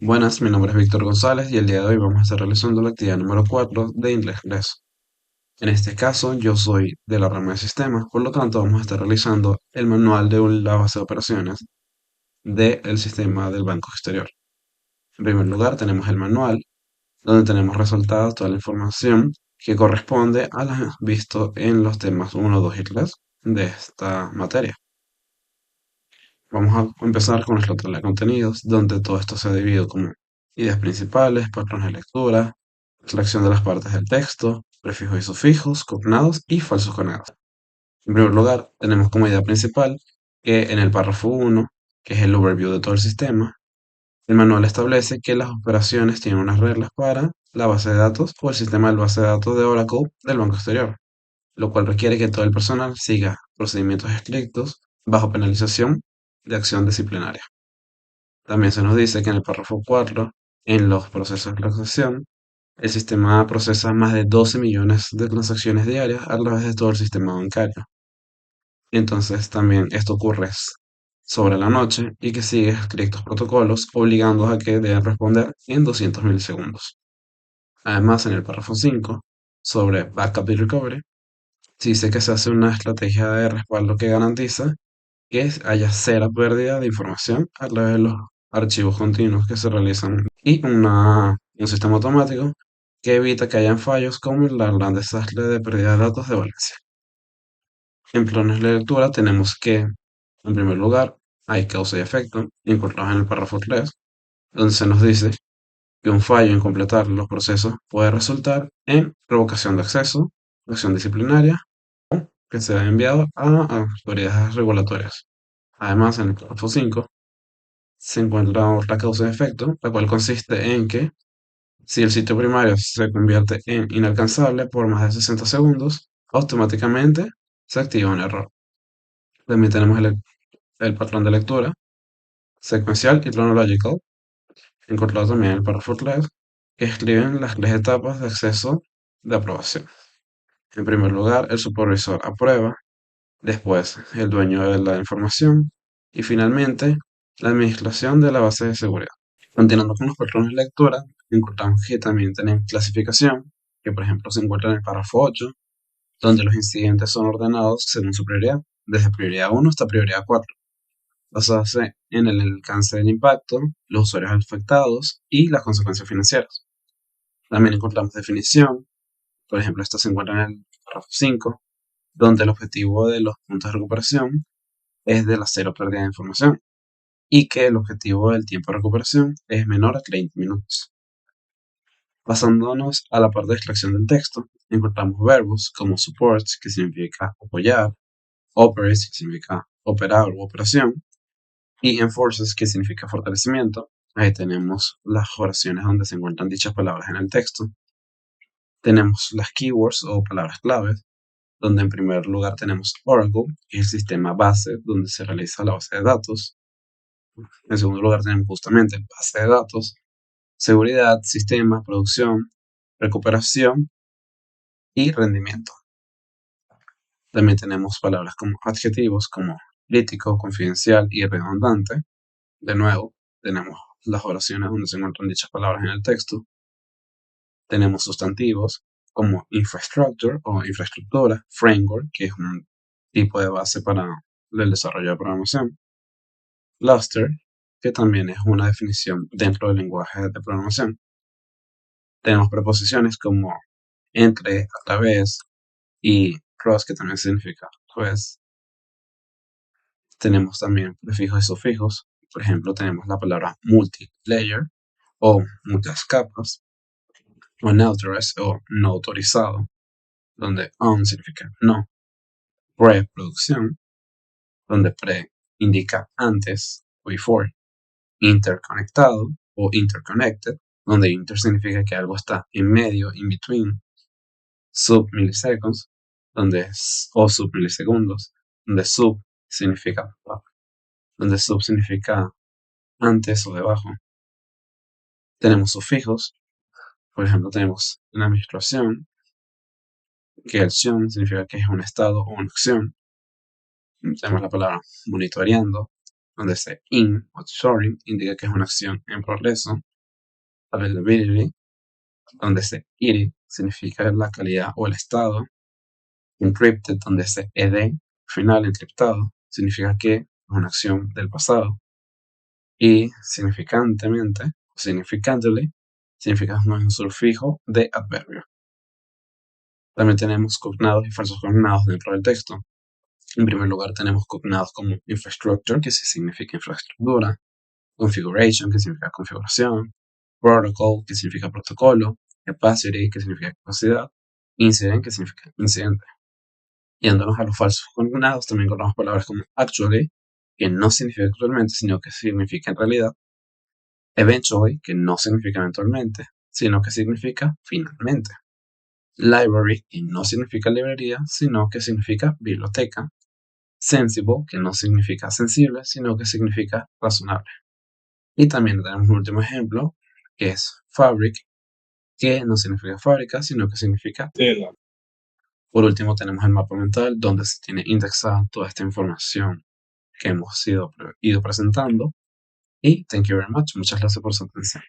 Buenas, mi nombre es Víctor González y el día de hoy vamos a estar realizando la actividad número 4 de Inglés. En este caso, yo soy de la rama de sistemas, por lo tanto vamos a estar realizando el manual de la base de operaciones del sistema del banco exterior. En primer lugar, tenemos el manual, donde tenemos resaltada toda la información que corresponde a las visto en los temas 1, 2 y 3 de esta materia. Vamos a empezar con nuestra tabla de contenidos, donde todo esto se ha dividido como ideas principales, patrones de lectura, selección de las partes del texto, prefijos y sufijos, cognados y falsos cognados. En primer lugar, tenemos como idea principal que en el párrafo 1, que es el overview de todo el sistema, el manual establece que las operaciones tienen unas reglas para la base de datos o el sistema de base de datos de Oracle del Banco Exterior, lo cual requiere que todo el personal siga procedimientos estrictos bajo penalización de acción disciplinaria. También se nos dice que en el párrafo 4, en los procesos de transacción, el sistema procesa más de 12 millones de transacciones diarias a través de todo el sistema bancario. Entonces también esto ocurre sobre la noche y que sigue estrictos protocolos obligando a que deben responder en 200 milisegundos. Además, en el párrafo 5, sobre backup y recovery, se dice que se hace una estrategia de respaldo que garantiza que haya cero pérdida de información a través de los archivos continuos que se realizan y un sistema automático que evita que hayan fallos como el gran desastre de pérdida de datos de Valencia. En planes de lectura tenemos que, en primer lugar, hay causa y efecto, encontrados en el párrafo 3, donde se nos dice que un fallo en completar los procesos puede resultar en revocación de acceso, acción disciplinaria o que sea enviado a autoridades regulatorias. Además, en el párrafo 5 se encuentra otra causa de efecto, la cual consiste en que si el sitio primario se convierte en inalcanzable por más de 60 segundos, automáticamente se activa un error. También tenemos el patrón de lectura, secuencial y chronological, encontrado también en el párrafo 3, que escriben las tres etapas de acceso de aprobación. En primer lugar, el supervisor aprueba, después el dueño de la información y finalmente la administración de la base de seguridad. Continuando con los patrones de lectura, encontramos que también tenemos clasificación, que por ejemplo se encuentra en el párrafo 8, donde los incidentes son ordenados según su prioridad, desde prioridad 1 hasta prioridad 4, basándose en el alcance del impacto, los usuarios afectados y las consecuencias financieras. También encontramos definición, por ejemplo, esta se encuentra en el párrafo 5, donde el objetivo de los puntos de recuperación es de la cero pérdida de información y que el objetivo del tiempo de recuperación es menor a 30 minutos. Pasándonos a la parte de extracción del texto, encontramos verbos como support, que significa apoyar, operate, que significa operar o operación, y enforces, que significa fortalecimiento. Ahí tenemos las oraciones donde se encuentran dichas palabras en el texto. Tenemos las keywords o palabras claves, donde en primer lugar tenemos Oracle, que es el sistema base donde se realiza la base de datos. En segundo lugar tenemos justamente base de datos, seguridad, sistema, producción, recuperación y rendimiento. También tenemos palabras como adjetivos como crítico, confidencial y redundante. De nuevo, tenemos las oraciones donde se encuentran dichas palabras en el texto. Tenemos sustantivos como infrastructure o infraestructura, framework, que es un tipo de base para el desarrollo de programación. Cluster, que también es una definición dentro del lenguaje de programación. Tenemos preposiciones como entre, a través y cross, que también significa pues. Tenemos también prefijos y sufijos. Por ejemplo, tenemos la palabra multi-layer o muchas capas, o unauthorized o no autorizado, donde on significa no, pre-producción, donde pre indica antes o before, interconectado o interconnected, donde inter significa que algo está en medio, in between, sub-milliseconds, o sub-milisegundos, donde sub significa antes o debajo. Tenemos sufijos, por ejemplo, tenemos la menstruación, que acción significa que es un estado o una acción. Tenemos la palabra monitoreando, donde ese in o shoring indica que es una acción en progreso. Availability, donde ese id significa la calidad o el estado. Encrypted, donde ese ed final encriptado significa que es una acción del pasado. Y significantemente, o significantly, significa un sufijo de adverbio. También tenemos cognados y falsos cognados dentro del texto. En primer lugar tenemos cognados como infrastructure, que sí significa infraestructura, configuration, que significa configuración, protocol, que significa protocolo, capacity, que significa capacidad, incident, que significa incidente. Yéndonos a los falsos cognados, también encontramos palabras como actually, que no significa actualmente, sino que significa en realidad, eventually, que no significa eventualmente, sino que significa finalmente. Library, que no significa librería, sino que significa biblioteca. Sensible, que no significa sensible, sino que significa razonable. Y también tenemos un último ejemplo, que es fabric, que no significa fábrica, sino que significa tela. Por último, tenemos el mapa mental, donde se tiene indexada toda esta información que hemos ido presentando. Y thank you very much. Muchas gracias por su atención.